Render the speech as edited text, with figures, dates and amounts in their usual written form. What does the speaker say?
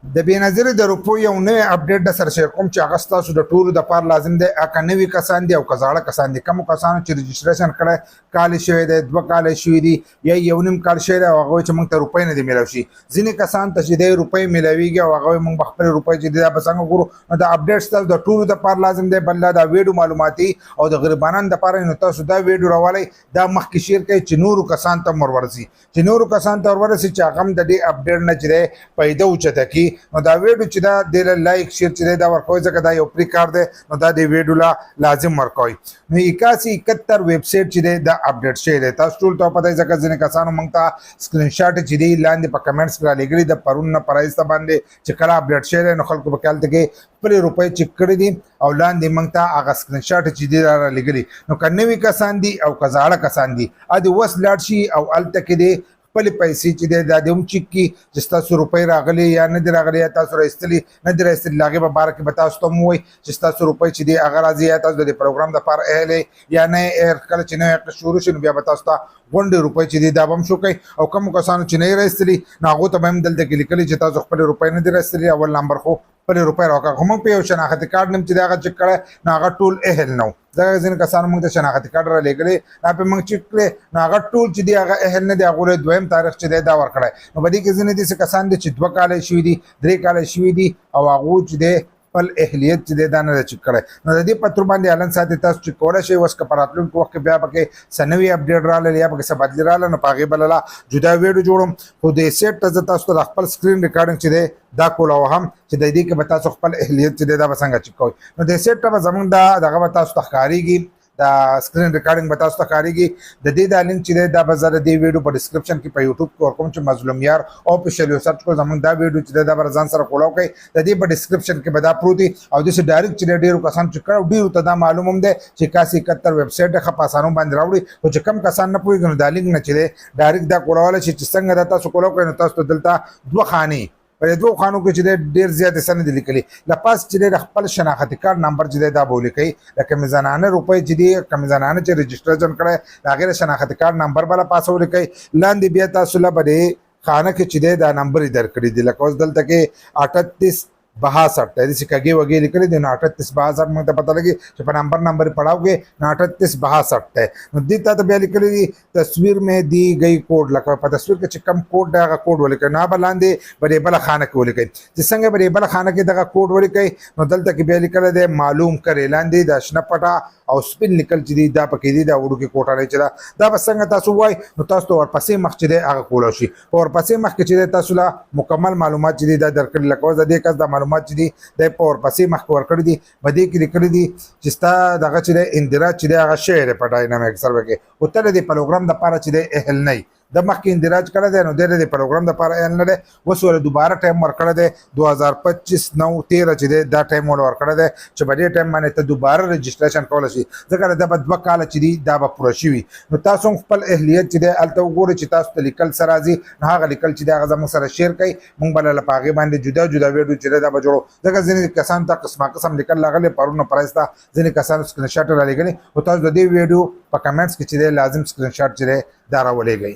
د بینظیر د روپو یو نوی اپډیټ د سره شیر کوم چې هغه ستاسو د ټولو دپاره لازم دی که نوي کسان دي او که زاړه کسان دي کومو کسانو چې رجسټریشن کړی کال شوی دی 2 کال شوي دي یا 1.5 کال شوی دی او هغه چې موږ ته روپۍ نه دي میلاو شي ځینې کسان ته چې دی روپۍ میلاویږي او هغه موږ به خپلې روپۍ چې دي دا به څنګه ګورو نو د اپډیټ ستاسو د ټولو دپاره لازم دی بل دا ویډیو معلوماتي او د غریبانان دپاره نو تاسو دا ویډیو راولئ دا مخکې شیر کړئ چې نورو کسان ته هم ورورسي چې نورو کسان ته ورورسي چې هغه هم د دې اپډیټ نه چې دی پیدا اوچته کړي نو دا ویډیو چې دا د لایک شیر چې دا ورکوي ځکه دا یو فری کار دی نو دا د ویډیو لا لازم ورکوي نو 8171 ویب سایټ چې دی دا اپډیټ شوی دی تاسو ټول ته پته ځکه ځینې کسانو موږ ته سکرین شاټ چې دی لاندې په کمنټس کې رالیږلي د پرون نه پرایسته باندې چې کله اپډیټ شوی دی نو خلکو په خیال ته کې خپلې روپۍ چک کړي دي او لاندې موږ ته هغه سکرین شاټ چې دی رالیږلي نو که نوي کسان دي او که زاړه کسان دي ا دې وس لاړ شي او هلته کې دی خپلې پیسې چې دی دا دې هم چک کړي چې ستاسو روپۍ راغلي یا نه دي راغلي یا تاسو راایستلي نه دي راایستلي د هغې په باره کې به تاسو ته هم ووایي چې ستاسو روپۍ چې دی هغه راځي یا تاسو د دې پروګرام دپاره اهل یا نه یې کله چې نوی شروع شي نو بیا به تاسو ته غونډې روپۍ چې دی دا به هم شو کوي او کومو کسانو چې نه یې راایستلي نو هغو ته به هم دلته کې لیکلي چې تاسو خپلې روپۍ نه دي راایستلي اول نمبر خو خپلې روپۍ راوکړه خو موږ په یو شناختي کارډ نیم چې دی هغه چک کړی نو هغه ټول اهل نه و ځکه ځینې کسانو موږ ته شناختي کارډ رالیږلی دا پرې موږ چک کړی نو هغه ټول چې دی هغه اهل نه دی هغو له 2 تاریخ چې دی دا ورکړی نو په دې کې ځینې داسې کسان دي چې 2 کاله شوي دي 3 کاله شوي دي او هغو چې دی خپل اهلیت چې دی دا نه ده چک کړی نو د دې په تور باندې حالن ساتي تاسو چک کولی شئ اوس که په راتلونکي وخت کې بیا پکې څه نوي اپډیټ راغلی یا پکې څه بدلي راغله نو په هغې به له جدا ویډیو جوړم خو دې سیټ ته زه تاسو ته د خپل سکرین ریکارډنګ چې دی دا کولاوهم چې د دې کې به تاسو خپل اهلیت چې دی دا به څنګه چک کوئ نو دې سیټ ته به زموږ دغه به تاسو ته ښکارېږي دا سکرین ریکارډنګ به تاسو ته ښکارېږي د دې دا لینک چې دی دا به زه د دې ویډیو په ډسکرپشن کې په یوټیوب کې ورکوم چې مظلوم یار آفیشیل یو سرچ کړو زموږ دا ویډیو چې دی دا به ځان سره کولاو کوئ د دې په ډسکرپشن کې به دا پروت وي او داسې ډایرکټ چې دی ډېرو کسانو چې کړی ډېرو ته دا معلوم هم دی چې 8171 ویب سایټ ښه په اسانو باندې راوړي خو چې کم کسان نه پوهېږي نو دا لینک نه چې دی ډایرکټ دا کولاولی شي چې څنګه دا تاسو کولاو کوئ نو تاسو ته دلته 2 خانې په دې 2 خانو کې چې دی ډېر زیاتې څه نه دي لیکلي له پاس چې دی د خپل شناختي کارډ نمبر چې دی دا به ولیکئ لکه مې زنانه روپۍ چې دي که مې زنانه چې رجسټریشن کړی د هغې د شناختي کارډ نمبر به له پاسه ولیکئ لاندې بیا تاسو له به دې خانه کې چې دی دا نمبر یې درکړي دي لکه اوس دلته کې 38 62 ته داسې کږې وږې لیکلي دي نو 38 62 موږ ته پته لګي چې په نمبر پړاو کې نو 38 62 دی نو دې ته بیا لیکلي دي تصویر مې دی گئی کوډ لکه په تصویر کې چې کم کوډ دی هغه کوډ ولیکئ نو به لاندې به دې بله خانه کې ولیکئ چې څنګه به دې بله خانه کې دغه کوډ ولیکئ نو دلته کې بیا لیکلی دی معلوم کرې لاندې د شنه پټه او سپین لیکل چې دی دا پکې دي دا وړوکې کوټه دی چې دا به څنګه تاسو ووایئ نو تاسو ته ورپسې مخ چې دی هغه کولی شي په ورپسې مخ کې چې دی تاسو له مکمل معلومات چې دی دا درکړي لکه اوس د دې کس دا معلومات چې دی دی په ورپسې مخ کې ورکړي دي په دې کې لیکلي دي چې ستا دغه چې دی اندراج چې دی هغه شوی دی په ډاینامکس سروې کې خو ته د دې پروګرام دپاره چې دی اهل نه د مخکې اندراج کړی دی نو دی د پروګرام دپاره اهل نه دی اوس ورله دوباره ټایم ورکړی دی 2025 9 13 چې دی دا ټایم ورله ورکړی دی چې په دې ټایم باندې ته دوباره رجسټریشن کولی شي ځکه دا به 2 کاله چې دي دا به پوره شوي نو تاسو هم خپل اهلیت چې دی هلته وګورئ چې تاسو ته لیکل څه راځي نو هغه لیکل چې دی هغه زموږ سره شیر کوئ موږ به له په هغې باندې جدا جدا ویډیو چې دی دا به جوړو ځکه ځینې کسانو ته قسما قسم لیکل راغلی پرون پرایسته ځینې کسانو سکرین شاټ رالیږلي خو تاسو د دې ویډیو په کمنټس کې چې دی لازم سکرین شاټ چې دی دا راولېږئ